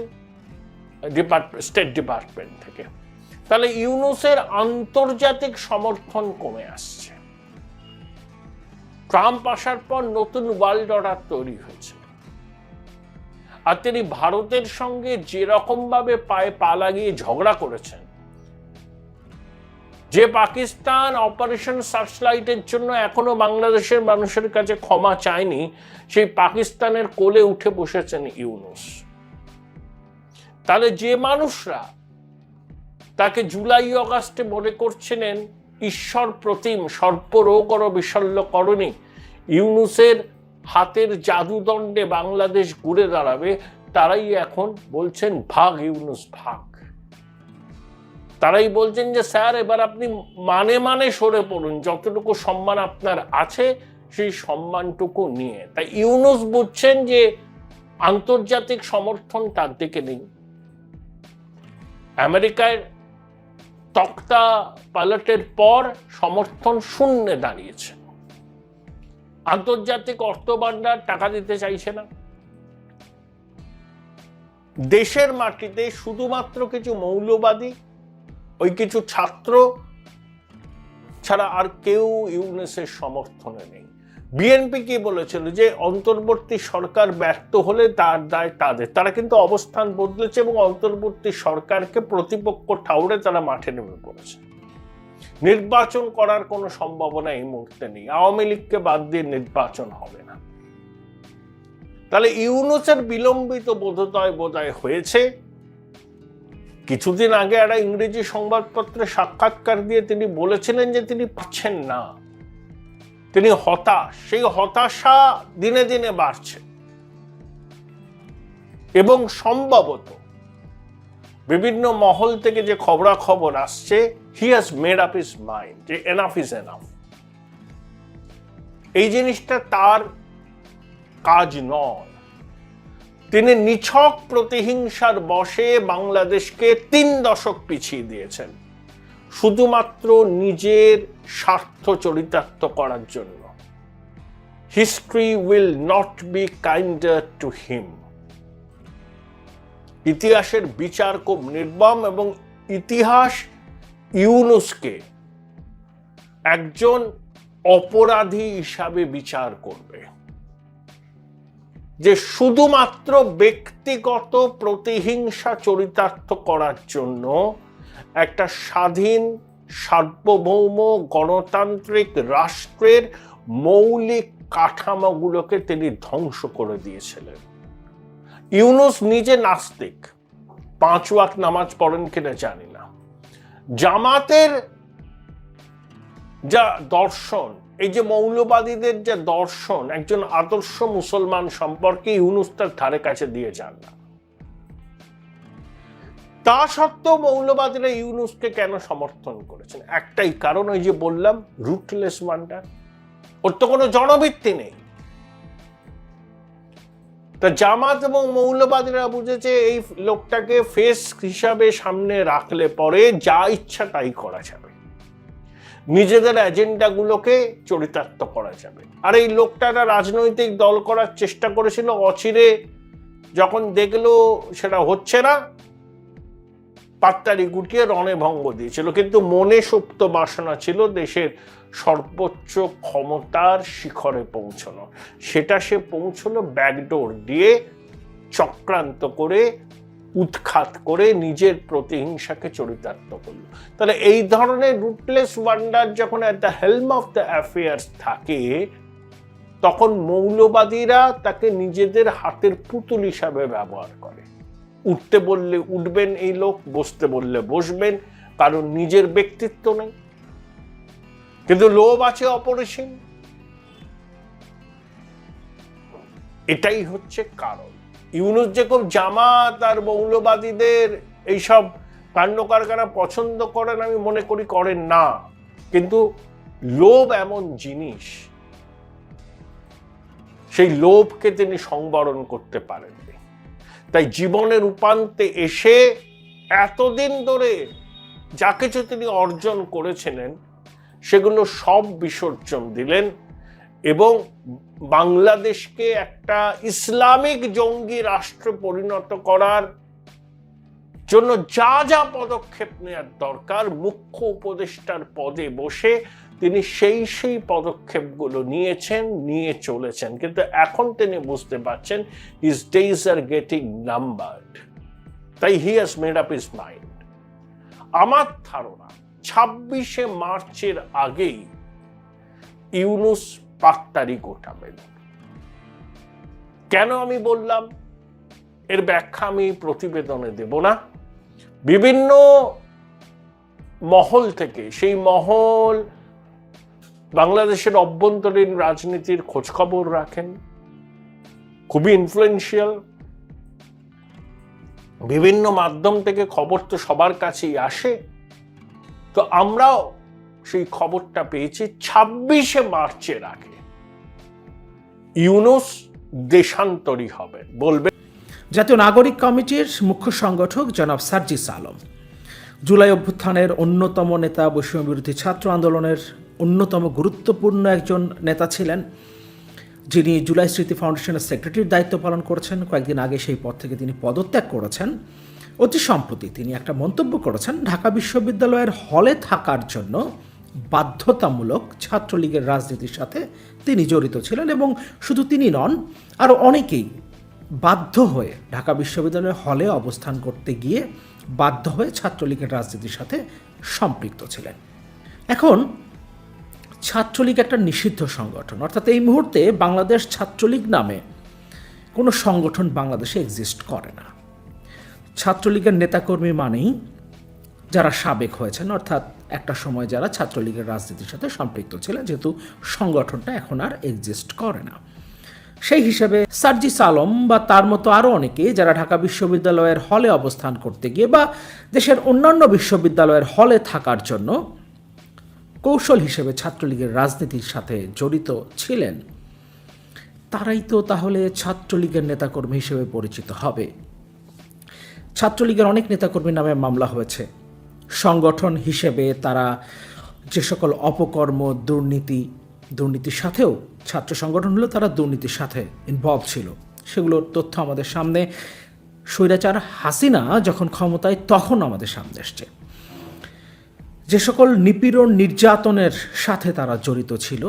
স্টেট ডিপার্টমেন্ট থেকে। তাহলে ইউনূসের আন্তর্জাতিক সমর্থন কমে আসছে। ট্রাম্প আসার পর নতুন ওয়ার্ল্ড অর্ডার তৈরি হয়েছে। আর তিনি ভারতের সঙ্গে যেরকম ভাবে পায়ে পা লাগিয়ে ঝগড়া করেছেন, যে পাকিস্তান অপারেশন সার্চলাইটের জন্য এখনো বাংলাদেশের মানুষের কাছে ক্ষমা চায়নি, সেই পাকিস্তানের কোলে উঠে বসেছেন ইউনূস। তাহলে যে মানুষরা তাকে জুলাই অগাস্টে মনে করছিলেন ঈশ্বর প্রতিম, সর্বরোগর বিশল্যকরণী, ইউনূসের হাতের জাদুদণ্ডে বাংলাদেশ ঘুরে দাঁড়াবে, তারাই এখন বলছেন ভাগ ইউনূস ভাগ। তারাই বলছেন যে স্যার, এবার আপনি মানে সরে পড়ুন, যতটুকু সম্মান আপনার আছে সেই সম্মানটুকু নিয়ে। তাই ইউনূস বুঝছেন যে আন্তর্জাতিক সমর্থন তার দিকে নেই। আমেরিকার তক্তা পালটের পর সমর্থন শূন্যে দাঁড়িয়েছে। আন্তর্জাতিক অর্থ ভান্ডার টাকা দিতে চাইছে না। দেশের মাটিতে শুধুমাত্র কিছু মৌলবাদী, ওই কিছু ছাত্র ছাড়া আর কেউ ইউনূসের সমর্থনে নেই। বিএনপি কি বলেছিল যে অন্তর্বর্তী সরকার ব্যর্থ হলে তার দায় তাদের। তারা কিন্তু অবস্থান বদলেছে এবং অন্তর্বর্তী সরকারকে প্রতিপক্ষ ঠাউরে তারা মাঠে নেমে পড়েছে। নির্বাচন করার কোনো সম্ভাবনা এই মুহূর্তে নেই। আওয়ামী লীগকে বাদ দিয়ে নির্বাচন হবে না। তাহলে ইউনূসের বিলম্বিত বোধহয় হয়েছে। কিছুদিন আগে একটা ইংরেজি সংবাদপত্রে সাক্ষাৎকার দিয়ে তিনি বলেছিলেন যে তিনি পাচ্ছেন না, তিনি হতাশ। সেই হতাশা দিনে দিনে বাড়ছে এবং সম্ভবত বিভিন্ন মহল থেকে যে খবরাখবর আসছে, হি has made up his mind যে এনাফ ইজ এনাফ। এই জিনিসটা তার কাজ নয়। তিনি নিছক প্রতিহিংসার বশে বাংলাদেশকে 3 দশক পিছিয়ে দিয়েছেন শুধুমাত্র নিজের স্বার্থ চরিতার্থ করার জন্য। History will not be kinder to him. ইতিহাসের বিচার খুব নির্মম এবং ইতিহাস ইউনূসকে একজন অপরাধী হিসাবে বিচার করবে, যে শুধুমাত্র ব্যক্তিগত প্রতিহিংসা চরিতার্থ করার জন্য একটা স্বাধীন সার্বভৌম গণতান্ত্রিক রাষ্ট্রের মৌলিক কাঠামোগুলোকে তিনি ধ্বংস করে দিয়েছিলেন। ইউনূস নিজে নাস্তিক, 5 ওয়াক্ত নামাজ পড়েন কিনা জানি না। জামাতের যা দর্শন, এই যে মৌলবাদীদের যে দর্শন, একজন আদর্শ মুসলমান সম্পর্কে ইউনূস তার ধারে কাছে দিয়ে যান না। তা সত্ত্বেও মৌলবাদীরা ইউনূসকে কেন সমর্থন করেছেন? একটাই কারণ, ওই যে বললাম, রুটলেস ওয়ান্ডার। ওর তো কোনো জনভিত্তি নেই। তা জামাত এবং মৌলবাদীরা বুঝেছে এই লোকটাকে ফেস হিসাবে সামনে রাখলে পরে যা ইচ্ছা তাই করা যাবে, নিজেদের এজেন্ডাগুলোকে চরিতার্থ করা যাবে। আর এই লোকটারা রাজনৈতিক দল করার চেষ্টা করেছিল, অচিরে যখন দেখলো সেটা হচ্ছে না, পাত্তারি গুটিয়ে রণে ভঙ্গ দিয়েছিল। কিন্তু মনে সুপ্ত বাসনা ছিল দেশের সর্বোচ্চ ক্ষমতার শিখরে পৌঁছানো। সেটা সে পৌঁছলো ব্যাকডোর দিয়ে, চক্রান্ত করে, উৎখাত করে নিজের প্রতিহিংসাকে চরিতার্থ করলো। তাহলে এই ধরনের রুটলেস ওয়ান্ডার যখন at the helm of the affairs থাকে, তখন মৌলবাদীরা তাকে নিজেদের হাতের পুতুল হিসাবে ব্যবহার করে। উঠতে বললে উঠবেন এই লোক, বসতে বললে বসবেন, কারণ নিজের ব্যক্তিত্ব নেই, কিন্তু লোভ আছে অপরিসীম। এটাই হচ্ছে কারণ। ইউনূস যে খুব জামাত আর মৌলবাদীদের এইসব কাণ্ড কারখানা পছন্দ করেন আমি মনে করি করেন না, কিন্তু লোভ এমন জিনিস, সেই লোভকে তিনি সংবরণ করতে পারেননি। তাই জীবনের উপান্তে এসে এতদিন ধরে যা কিছু তিনি অর্জন করেছিলেন সেগুলো সব বিসর্জন দিলেন এবং বাংলাদেশকে একটা ইসলামিক জঙ্গি রাষ্ট্রে পরিণত করার জন্য যা যা পদক্ষেপ নেওয়ার দরকার, মুখ্য উপদেষ্টার পদে বসে তিনি সেই পদক্ষেপগুলো নিয়েছেন, নিয়ে চলেছেন। কিন্তু এখন তিনি বুঝতে পারছেন his days are getting numbered. তাই he has made up his mind. আমার ধারণা 26শে মার্চের আগেই ইউনূস পাত্তারি গোটাবেন। কেন আমি বললাম, এর ব্যাখ্যা আমি প্রতিবেদনে দেব না। বিভিন্ন মহল থেকে, সেই মহল বাংলাদেশের অভ্যন্তরীণ রাজনীতির খোঁজখবর রাখেন, খুবই ইনফ্লুয়েন্সিয়াল। বিভিন্ন মাধ্যম থেকে খবর তো সবার কাছেই আসে। তো আমরাও সেই খবরটা পেয়েছি 26শে মার্চের আগে ইউনূস দেশান্তরী হবে, বলবে। জাতীয় নাগরিক কমিটির মুখ্য সংগঠক জনাব সার্জিস আলম, জুলাই অভ্যুত্থানের অন্যতম নেতা, বৈষম্য বিরোধী ছাত্র আন্দোলনের অন্যতম গুরুত্বপূর্ণ একজন নেতা ছিলেন, যিনি জুলাই স্মৃতি ফাউন্ডেশনের সেক্রেটারির দায়িত্ব পালন করেছেন। কয়েকদিন আগে সেই পদ থেকে তিনি পদত্যাগ করেছেন। অতি সম্প্রতি তিনি একটা মন্তব্য করেছেন, ঢাকা বিশ্ববিদ্যালয়ের হলে থাকার জন্য বাধ্যতামূলক ছাত্রলীগের রাজনীতির সাথে তিনি জড়িত ছিলেন এবং শুধু তিনি নন, আরও অনেকেই বাধ্য হয়ে ঢাকা বিশ্ববিদ্যালয়ের হলে অবস্থান করতে গিয়ে বাধ্য হয়ে ছাত্রলীগের রাজনীতির সাথে সম্পৃক্ত ছিলেন। এখন ছাত্রলীগ একটা নিষিদ্ধ সংগঠন, অর্থাৎ এই মুহূর্তে বাংলাদেশ ছাত্রলীগ নামে কোনো সংগঠন বাংলাদেশে এক্সিস্ট করে না। ছাত্রলীগের নেতাকর্মী মানেই যারা সাবেক হয়েছেন, অর্থাৎ একটা সময় যারা ছাত্রলীগের রাজনীতির সাথে সম্পৃক্ত ছিলেন, যেহেতু সংগঠনটা এখন আর এক্সিস্ট করে না। সেই হিসেবে সার্জিস আলম বা তার মতো আরও অনেকে যারা ঢাকা বিশ্ববিদ্যালয়ের হলে অবস্থান করতে গিয়ে বা দেশের অন্যান্য বিশ্ববিদ্যালয়ের হলে থাকার জন্য কৌশল হিসেবে ছাত্রলীগের রাজনীতির সাথে জড়িত ছিলেন, তারাই তো তাহলে ছাত্রলীগের নেতাকর্মী হিসেবে পরিচিত হবে। ছাত্রলীগের অনেক নেতাকর্মীর নামে মামলা হয়েছে। সংগঠন হিসেবে তারা যে সকল অপকর্ম, দুর্নীতির সাথেও, ছাত্র সংগঠন হলেও তারা দুর্নীতির সাথে ইনভলভ ছিল, সেগুলোর তথ্য আমাদের সামনে স্বৈরাচার হাসিনা যখন ক্ষমতায় তখন আমাদের সামনে এসছে। যে সকল নিপীড়ন, নির্যাতনের সাথে তারা জড়িত ছিল,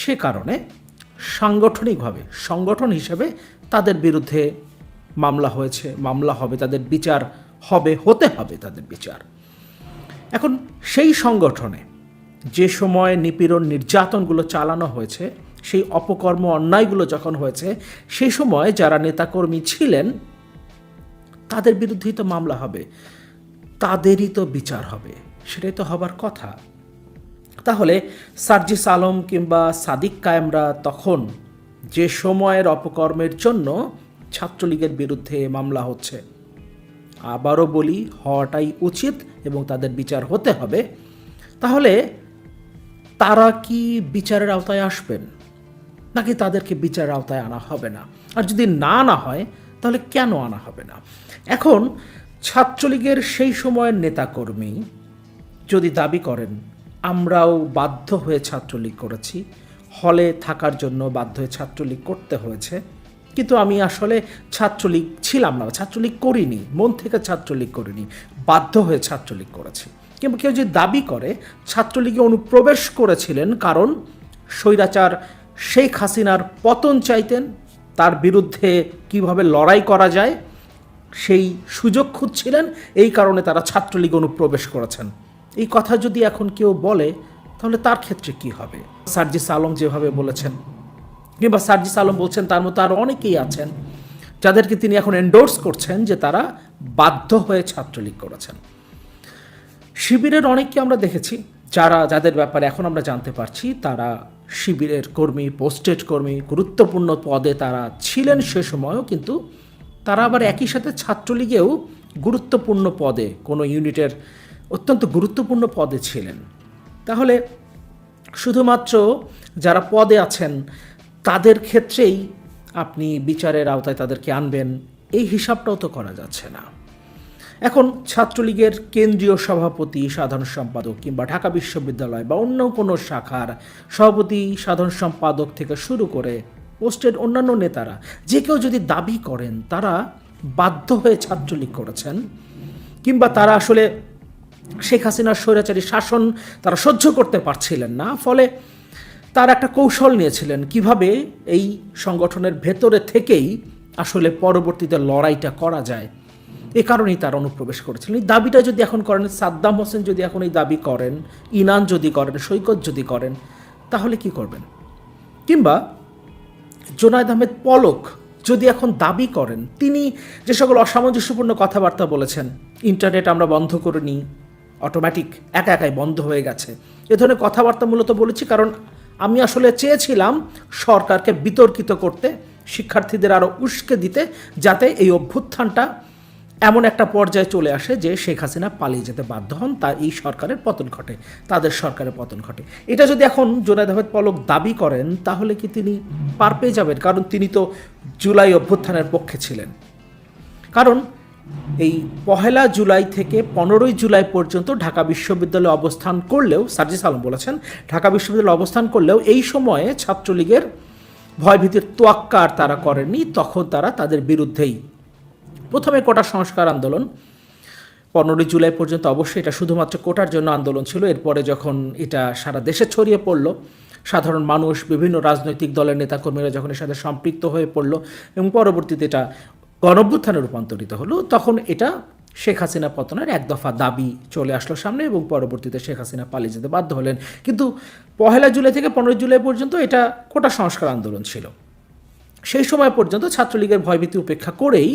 সে কারণে সাংগঠনিকভাবে, সংগঠন হিসেবে তাদের বিরুদ্ধে মামলা হয়েছে, মামলা হবে, তাদের বিচার হবে, হতে হবে তাদের বিচার। এখন সেই সংগঠনে যে সময় নিপীড়ন, নির্যাতনগুলো চালানো হয়েছে, সেই অপকর্ম, অন্যায়গুলো যখন হয়েছে, সেই সময় যারা নেতাকর্মী ছিলেন তাদের বিরুদ্ধেই তো মামলা হবে, তাদেরই তো বিচার হবে, সেটাই তো হবার কথা। তাহলে সার্জিস আলম কিংবা সাদিক কায়েমরা তখন যে সময়ের অপকর্মের জন্য ছাত্রলীগের বিরুদ্ধে মামলা হচ্ছে, আবারও বলি, হওয়াটাই উচিত এবং তাদের বিচার হতে হবে, তাহলে তারা কি বিচারের আওতায় আসবেন নাকি তাদেরকে বিচারের আওতায় আনা হবে না? আর যদি না আনা হয় তাহলে কেন আনা হবে না? এখন ছাত্রলীগের সেই সময়ের নেতাকর্মী যদি দাবি করেন আমরাও বাধ্য হয়ে ছাত্রলীগ করেছি, হলে থাকার জন্য বাধ্য হয়ে ছাত্রলীগ করতে হয়েছে, কিন্তু আমি আসলে ছাত্রলীগ ছিলাম না, ছাত্রলীগ করিনি, মন থেকে ছাত্রলীগ করিনি, বাধ্য হয়ে ছাত্রলীগ করেছি। কিংবা কেউ যদি দাবি করে ছাত্রলীগে অনুপ্রবেশ করেছিলেন কারণ স্বৈরাচার শেখ হাসিনার পতন চাইতেন, তার বিরুদ্ধে কিভাবে লড়াই করা যায় সেই সুযোগ খুঁজছিলেন, এই কারণে তারা ছাত্রলীগ অনুপ্রবেশ করেছেন, এই কথা যদি এখন কেউ বলে তাহলে তার ক্ষেত্রে কি হবে? সার্জিস আলম যেভাবে বলেছেন, কিংবা সার্জিস আলম বলছেন, তার মতো আরও অনেকেই আছেন যাদেরকে তিনি এখন এন্ডোর্স করছেন যে তারা বাধ্য হয়ে ছাত্রলীগ করেছেন। শিবিরের অনেককে আমরা দেখেছি যাদের ব্যাপারে এখন আমরা জানতে পারছি তারা শিবিরের কর্মী, পোস্টেড কর্মী, গুরুত্বপূর্ণ পদে তারা ছিলেন সে সময়ও, কিন্তু তারা আবার একই সাথে ছাত্রলীগেও গুরুত্বপূর্ণ পদে, কোনো ইউনিটের অত্যন্ত গুরুত্বপূর্ণ পদে ছিলেন। তাহলে শুধুমাত্র যারা পদে আছেন তাদের ক্ষেত্রেই আপনি বিচারের আওতায় তাদেরকে আনবেন, এই হিসাবটাও তো করা যাচ্ছে না। এখন ছাত্রলীগের কেন্দ্রীয় সভাপতি, সাধারণ সম্পাদক কিংবা ঢাকা বিশ্ববিদ্যালয় বা অন্য কোনো শাখার সভাপতি, সাধারণ সম্পাদক থেকে শুরু করে পোস্টেড অন্যান্য নেতারা যে কেউ যদি দাবি করেন তারা বাধ্য হয়ে ছাত্রলীগ করেছেন, কিংবা তারা আসলে শেখ হাসিনার স্বৈরাচারী শাসন তারা সহ্য করতে পারছিলেন না, ফলে তার একটা কৌশল নিয়েছিলেন কিভাবে এই সংগঠনের ভেতরে থেকেই আসলে পরবর্তীতে লড়াইটা করা যায়, এ কারণেই তারা অনুপ্রবেশ করেছিলেন। এই দাবিটা যদি এখন করেন, সাদ্দাম হোসেন যদি এখন এই দাবি করেন, ইনান যদি করেন, সৈকত যদি করেন, তাহলে কি করবেন? কিংবা জোনায়েদ আহমেদ পলক যদি এখন দাবি করেন, তিনি যে সকল অসামঞ্জস্যপূর্ণ কথাবার্তা বলেছেন, ইন্টারনেট আমরা বন্ধ করে নিই, অটোমেটিক একাই বন্ধ হয়ে গেছে, এ ধরনের কথাবার্তা মূলত বলেছি কারণ আমি আসলে চেয়েছিলাম সরকারকে বিতর্কিত করতে, শিক্ষার্থীদের আরও উস্কে দিতে, যাতে এই অভ্যুত্থানটা এমন একটা পর্যায়ে চলে আসে যে শেখ হাসিনা পালিয়ে যেতে বাধ্য হন, তার এই সরকারের পতন ঘটে, তাদের সরকারের পতন ঘটে। এটা যদি এখন জুনায়েদ আহমেদ পলক দাবি করেন তাহলে কি তিনি পার পেয়ে যাবেন? কারণ তিনি তো জুলাই অভ্যুত্থানের পক্ষে ছিলেন। কারণ এই 1 জুলাই থেকে 15 জুলাই পর্যন্ত ঢাকা বিশ্ববিদ্যালয়ে অবস্থান করলেও, সার্জিস আলম বলেছেন, ঢাকা বিশ্ববিদ্যালয়ে অবস্থান করলেও এই সময়ে ছাত্রলীগের ভয়ভীতির তোয়াক্কা আর তারা করেনি। তখন তারা তাদের বিরুদ্ধেই প্রথমে কোটা সংস্কার আন্দোলন, 15 জুলাই পর্যন্ত অবশ্যই এটা শুধুমাত্র কোটার জন্য আন্দোলন ছিল। এরপরে যখন এটা সারা দেশে ছড়িয়ে পড়ল, সাধারণ মানুষ, বিভিন্ন রাজনৈতিক দলের নেতাকর্মীরা যখন এর সাথে সম্পৃক্ত হয়ে পড়ল এবং পরবর্তীতে এটা গণঅভ্যুত্থানে রূপান্তরিত হলো, তখন এটা শেখ হাসিনা পতনের এক দফা দাবি চলে আসলো সামনে এবং পরবর্তীতে শেখ হাসিনা পালিয়ে যেতে বাধ্য হলেন। কিন্তু 1 জুলাই থেকে 15 জুলাই পর্যন্ত এটা কোটা সংস্কার আন্দোলন ছিল। সেই সময় পর্যন্ত ছাত্রলীগের ভয়ভীতি উপেক্ষা করেই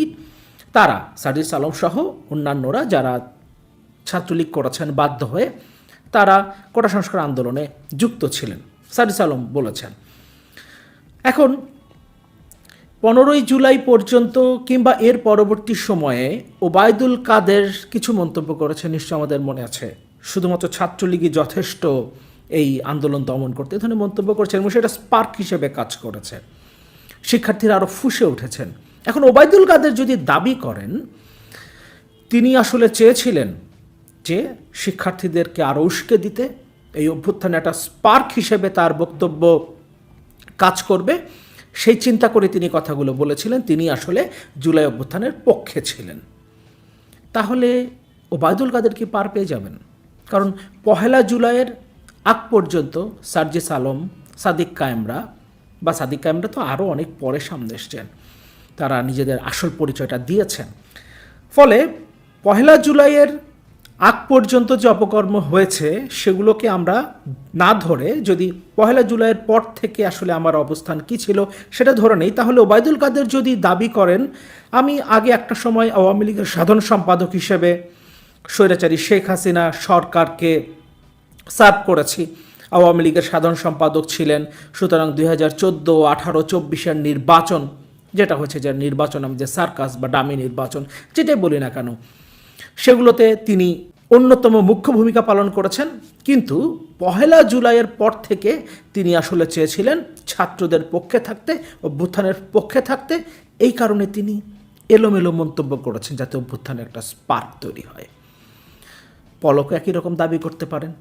তারা, সার্জিস আলম সহ অন্যান্যরা যারা ছাত্রলীগ করেছেন বাধ্য হয়ে, তারা কোটা সংস্কার আন্দোলনে যুক্ত ছিলেন, সার্জিস আলম বলেছেন। এখন 15 জুলাই পর্যন্ত কিংবা এর পরবর্তী সময়ে ওবায়দুল কাদের কিছু মন্তব্য করেছেন, নিশ্চয় আমাদের মনে আছে। শুধুমাত্র ছাত্রলীগই যথেষ্ট এই আন্দোলন দমন করতে, এ ধরনের মন্তব্য করেছেন এবং সেটা স্পার্ক হিসেবে কাজ করেছে। শিক্ষার্থীরা আরও ফুঁসে উঠেছেন। এখন ওবায়দুল কাদের যদি দাবি করেন তিনি আসলে চেয়েছিলেন যে শিক্ষার্থীদেরকে আরও উস্কে দিতে, এই অভ্যুত্থানে একটা স্পার্ক হিসেবে তার বক্তব্য কাজ করবে, সেই চিন্তা করে তিনি কথাগুলো বলেছিলেন, তিনি আসলে জুলাই অভ্যুত্থানের পক্ষে ছিলেন, তাহলে ওবায়দুল কাদের কি পার পেয়ে যাবেন? কারণ 1 জুলাইয়ের আগ পর্যন্ত সার্জিস আলম, সাদিক কায়েমরা তো আরও অনেক পরে সামনে এসছেন, তারা নিজেদের আসল পরিচয়টা দিয়েছেন। ফলে 1 জুলাইয়ের আগ পর্যন্ত যে অপকর্ম হয়েছে সেগুলোকে আমরা না ধরে যদি 1 জুলাইয়ের পর থেকে আসলে আমার অবস্থান কি ছিল সেটা ধরে নেই, তাহলে ওবায়দুল কাদের যদি দাবি করেন আমি আগে একটা সময় আওয়ামী লীগের সাধারণ সম্পাদক হিসেবে স্বৈরাচারী শেখ হাসিনা সরকারকে সার্ভ করেছি, আওয়ামী লীগের সাধারণ সম্পাদক ছিলেন, সুতরাং 2014, 18, 24-এর নির্বাচন যেটা হয়েছে, যে নির্বাচন আমি যে সার্কাস বা ডামি নির্বাচন যেটাই বলি না কেন, সেগুলোতে তিনি অন্যতম মুখ্য ভূমিকা পালন করেছেন। কিন্তু 1 জুলাইয়ের পর থেকে তিনি আসলে চেয়েছিলেন ছাত্রদের পক্ষে থাকতে, অভ্যুত্থানের পক্ষে থাকতে, এই কারণে তিনি এলোমেলো মন্তব্য করেছেন যাতে অভ্যুত্থানে একটা স্পার্ক তৈরি হয়। পলকও একই রকম দাবি করতে পারেন,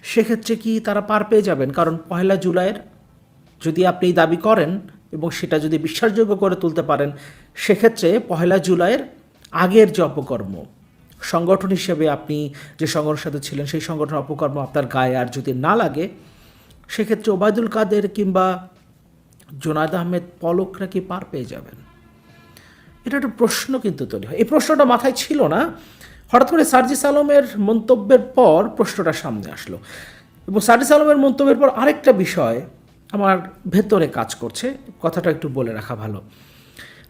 সেক্ষেত্রে কি তারা পার পেয়ে যাবেন? কারণ 1 জুলাইয়ের যদি আপনি দাবি করেন এবং সেটা যদি বিশ্বাসযোগ্য করে তুলতে পারেন, সেক্ষেত্রে 1 জুলাইয়ের আগের যে অপকর্ম, সংগঠন হিসেবে আপনি যে সংগঠনের সাথে ছিলেন সেই সংগঠনের অপকর্ম আপনার গায়ে আর যদি না লাগে, সেক্ষেত্রে ওবায়দুল কাদের কিংবা জুনায়েদ আহমেদ পলকরা কি পার পেয়ে যাবেন? এটা একটা প্রশ্ন কিন্তু তৈরি হয়। এই প্রশ্নটা মাথায় ছিল না, হঠাৎ করে সার্জিস আলমের মন্তব্যের পর প্রশ্নটা সামনে আসলো। এবং সার্জিস আলমের মন্তব্যের পর আরেকটা বিষয় আমার ভেতরে কাজ করছে, কথাটা একটু বলে রাখা ভালো।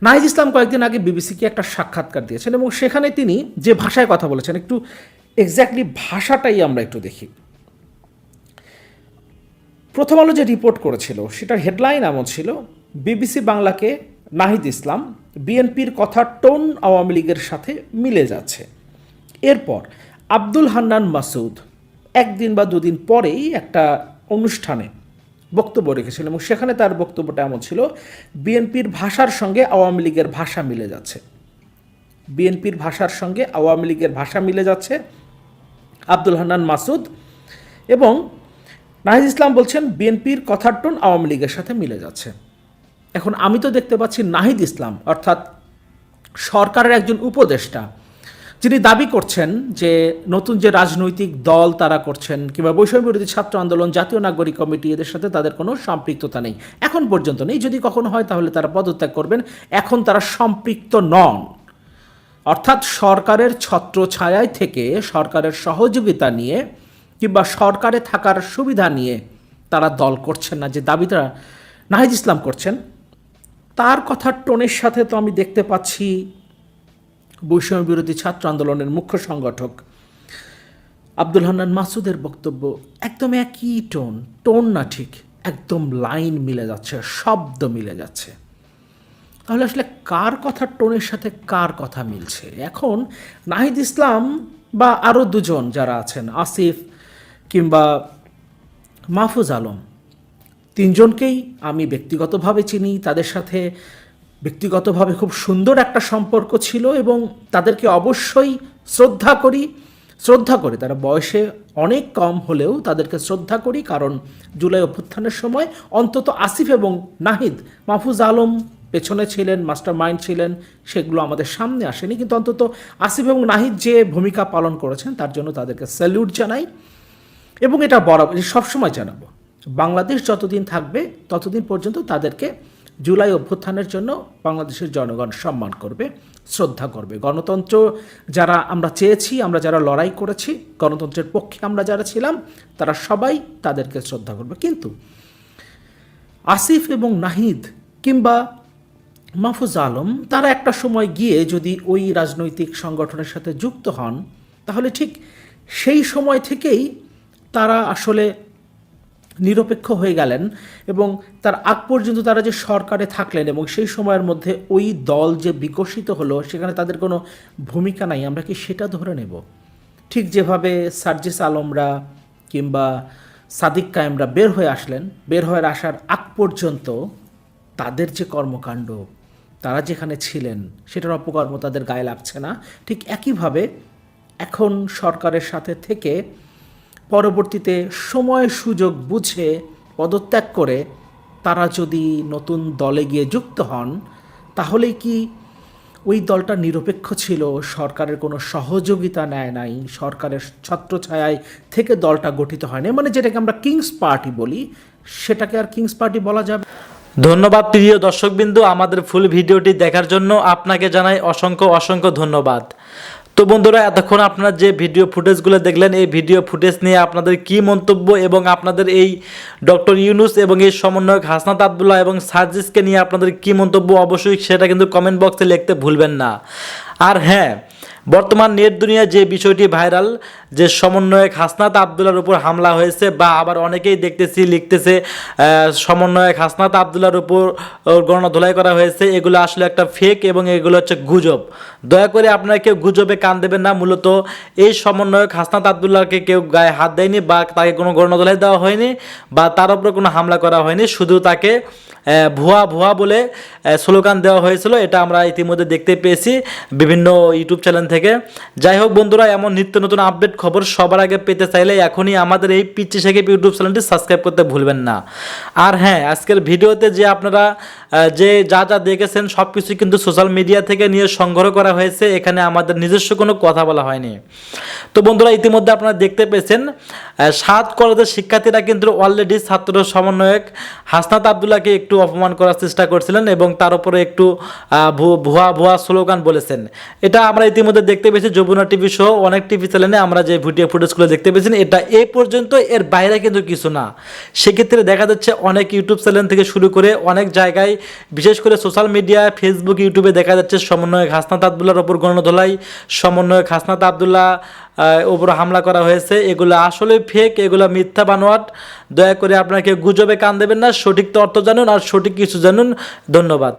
নাহিদ ইসলাম কয়েকদিন আগে বিবিসিকে একটা সাক্ষাৎকার দিয়েছেন এবং সেখানে তিনি যে ভাষায় কথা বলেছেন, একটু এক্স্যাক্টলি ভাষাটাই আমরা একটু দেখি। প্রথম আলো যে রিপোর্ট করেছিল সেটার হেডলাইন এমন ছিল, বিবিসি বাংলাকে নাহিদ ইসলাম, বিএনপির কথা টোন আওয়ামী লীগের সাথে মিলে যাচ্ছে। এরপর আব্দুল হান্নান মাসুদ একদিন বা দুদিন পরেই একটা অনুষ্ঠানে বক্তব্য রেখেছিলেন এবং সেখানে তার বক্তব্যটা এমন ছিল, বিএনপির ভাষার সঙ্গে আওয়ামী লীগের ভাষা মিলে যাচ্ছে, বিএনপির ভাষার সঙ্গে আওয়ামী লীগের ভাষা মিলে যাচ্ছে আব্দুল হান্নান মাসুদ। এবং নাহিদ ইসলাম বলছেন বিএনপির কথার টোন আওয়ামী লীগের সাথে মিলে যাচ্ছে। এখন আমি তো দেখতে পাচ্ছি নাহিদ ইসলাম অর্থাৎ সরকারের একজন উপদেষ্টা, যিনি দাবি করছেন যে নতুন যে রাজনৈতিক দল তারা করছেন কিংবা বৈষম্য বিরোধী ছাত্র আন্দোলন, জাতীয় নাগরিক কমিটি, এদের সাথে তাদের কোনো সম্পৃক্ততা নেই, এখন পর্যন্ত নেই, যদি কখনো হয় তাহলে তারা পদত্যাগ করবেন, এখন তারা সম্পৃক্ত নন। অর্থাৎ সরকারের ছত্রছায়ায় থেকে সরকারের সহযোগিতা নিয়ে কিংবা সরকারে থাকার সুবিধা নিয়ে তারা দল করছেন না, যে দাবিটা নাহিদ ইসলাম করছেন তার কথার টোনের সাথে তো আমি দেখতে পাচ্ছি বৈষম্য বিরোধী ছাত্র আন্দোলনের মুখ্য সংগঠক আব্দুল হান্নান মাসুদের বক্তব্য একদম একই টোন না ঠিক, একদম লাইন মিলে যাচ্ছে, শব্দ মিলে যাচ্ছে। তাহলে আসলে কার কথার টোনের সাথে কার কথা মিলছে? এখন নাহিদ ইসলাম বা আরও দুজন যারা আছেন, আসিফ কিংবা মাহফুজ আলম, তিনজনকেই আমি ব্যক্তিগতভাবে চিনি। তাদের সাথে ব্যক্তিগতভাবে খুব সুন্দর একটা সম্পর্ক ছিল এবং তাদেরকে অবশ্যই শ্রদ্ধা করি। তারা বয়সে অনেক কম হলেও তাদেরকে শ্রদ্ধা করি, কারণ জুলাই অভ্যুত্থানের সময় অন্তত আসিফ এবং নাহিদ, মাহফুজ আলম পেছনে ছিলেন, মাস্টার মাইন্ড ছিলেন, সেগুলো আমাদের সামনে আসেনি, কিন্তু অন্তত আসিফ এবং নাহিদ যে ভূমিকা পালন করেছেন তার জন্য তাদেরকে স্যালিউট জানাই। এবং এটা বরাবর সবসময় জানাবো, বাংলাদেশ যতদিন থাকবে ততদিন পর্যন্ত তাদেরকে জুলাই অভ্যুত্থানের জন্য বাংলাদেশের জনগণ সম্মান করবে, শ্রদ্ধা করবে। গণতন্ত্র যারা আমরা চেয়েছি, আমরা যারা লড়াই করেছি, গণতন্ত্রের পক্ষে আমরা যারা ছিলাম, তারা সবাই তাদেরকে শ্রদ্ধা করবে। কিন্তু আসিফ এবং নাহিদ কিংবা মাহফুজ আলম তারা একটা সময় গিয়ে যদি ওই রাজনৈতিক সংগঠনের সাথে যুক্ত হন, তাহলে ঠিক সেই সময় থেকেই তারা আসলে নিরপেক্ষ হয়ে গেলেন এবং তার আগ পর্যন্ত তারা যে সরকারে থাকলেন এবং সেই সময়ের মধ্যে ওই দল যে বিকশিত হলো সেখানে তাদের কোনো ভূমিকা নাই, আমরা কি সেটা ধরে নেব? ঠিক যেভাবে সার্জিস আলমরা কিংবা সাদিক কায়েমরা বের হয়ে আসলেন, বের হয়ে আসার আগ পর্যন্ত তাদের যে কর্মকাণ্ড, তারা যেখানে ছিলেন সেটার অপকর্ম তাদের গায়ে লাগছে না, ঠিক একইভাবে এখন সরকারের সাথে থেকে পরবর্তীতে সময় সুযোগ বুঝে পদত্যাগ করে তারা যদি নতুন দলে গিয়ে যুক্ত হন, তাহলে কি ওই দলটা নিরপেক্ষ ছিল, সরকারের কোনো সহযোগিতা নেয় নাই, সরকারের ছত্রছায়ায় থেকে দলটা গঠিত হয়নি, মানে যেটাকে আমরা কিংস পার্টি বলি, সেটাকে আর কিংস পার্টি বলা যাবে? ধন্যবাদ প্রিয় দর্শকবিন্দু, আমাদের ফুল ভিডিওটি দেখার জন্য আপনাকে জানাই অসংখ্য ধন্যবাদ। তো বন্ধুরা, এতক্ষণ আপনারা যে ভিডিও ফুটেজগুলো দেখলেন, এই ভিডিও ফুটেজ নিয়ে আপনাদের কি মন্তব্য এবং আপনাদের এই ডক্টর ইউনূস এবং এই সমন্বয়ক হাসনাত আবদুল্লাহ এবং সার্জিসকে নিয়ে আপনাদের কি মন্তব্য, অবশ্যই সেটা কিন্তু কমেন্ট বক্সে লিখতে ভুলবেন না। আর হ্যাঁ, বর্তমান নেট দুনিয়ায় যে বিষয়টি ভাইরাল, যে সমন্বয়ক হাসনাত আবদুল্লাহর উপর হামলা হয়েছে, বা আবার অনেকেই দেখতেছি লিখতেছে সমন্বয়ক হাসনাত আবদুল্লাহর উপর গণধোলাই করা হয়েছে, এগুলো আসলে একটা ফেক এবং এগুলো হচ্ছে গুজব। দয়া করে আপনারা কেউ গুজবে কান দেবেন না। মূলত এই সমন্বয়ক হাসনাত আবদুল্লাহকে কেউ গায়ে হাত দেয়নি, বা তাকে কোনো গণধোলাই দেওয়া হয়নি, বা তার উপরে কোনো হামলা করা হয়নি, শুধু তাকে ভুয়া বলে স্লোগান দেওয়া হয়েছিল। এটা আমরা ইতিমধ্যে দেখতে পেয়েছি বিভিন্ন ইউটিউব চ্যানেল থেকে। যাই হোক বন্ধুরা, এমন নিত্য নতুন আপডেট খবর সবার আগে পেতে চাইলে এখনই আমাদের এই পিচ্চি সাকিব ইউটিউব চ্যানেলটি সাবস্ক্রাইব করতে ভুলবেন না। আর হ্যাঁ, আজকের ভিডিওতে যে আপনারা যা দেখেছেন সব কিছু কিন্তু সোশ্যাল মিডিয়া থেকে নিয়ে সংগ্রহ করা হয়েছে, এখানে আমাদের নিজস্ব কোনো কথা বলা হয়নি। তো বন্ধুরা, ইতিমধ্যে আপনারা দেখতে পেয়েছেন 7 কলেজের শিক্ষার্থীরা কিন্তু অলরেডি ছাত্র সমন্বয়ক হাসনাত আবদুল্লাহকে একটু অপমান করার চেষ্টা করছিলেন এবং তার উপরে একটু ভুয়া স্লোগান বলেছেন। এটা আমরা ইতিমধ্যে দেখতে পেয়েছি, যমুনা টিভি সহ অনেক টিভি চ্যানেলে আমরা যে ভিডিও ফুটেজগুলো দেখতে পেয়েছেন। এটা এই পর্যন্ত, এর বাইরে কিন্তু কিছু না। সেক্ষেত্রে দেখা যাচ্ছে অনেক ইউটিউব চ্যানেল থেকে শুরু করে অনেক জায়গায়, বিশেষ করে সোশ্যাল মিডিয়া, ফেসবুক, ইউটিউবে দেখা যাচ্ছে সমন্বয়ক হাসনাত আবদুল্লাহর ওপর গণধোলাই, সমন্বয়ক হাসনাত আবদুল্লাহ ওপর হামলা করা হয়েছে। এগুলো আসলে ফেক, এগুলো মিথ্যা বানোয়াট। দয়া করে আপনাকে গুজবে কান দেবেন না, সঠিক তথ্য জানুন আর সঠিক কিছু জানুন। ধন্যবাদ।